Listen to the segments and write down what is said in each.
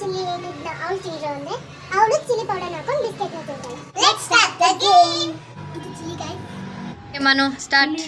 Chilli ಅವಳು chilli ಅಂದ್ರೆ ಅವಳು ಚಿಲ್ಲಿ ಪೌಡರ್ ಹಾಕೊಂಡು ಬಿಸ್ಕೆಟ್ ನ ತಿಂತಾಳೆ. Let's start the game. ಇದು chilli guys. Manu start.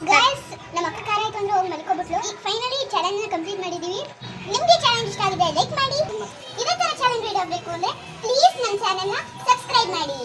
Guys ನಮ್ಮ ಅಕ್ಕ ಖಾರ ಹಾಕೊಂಡು ಹೋಗಿ ಮಲ್ಕೋಬಿಟ್ಲು. ಫೈನಲಿ ಚಾಲೆಂಜ್ ಕಂಪ್ಲೀಟ್ ಮಾಡಿದೀವಿ. ನಿಮಗೆ ಚಾಲೆಂಜ್ ಇಷ್ಟ ಆಗಿದೆ ಲೈಕ್ ಮಾಡಿ. ಇದೇ ತರ ಚಾಲೆಂಜ್ ವಿಡಿಯೋ ಬೇಕು ಅಂದ್ರೆ ಪ್ಲೀಸ್ ನನ್ನ ಚಾನೆಲ್ ನ ಸಬ್ಸ್ಕ್ರೈಬ್ ಮಾಡಿ.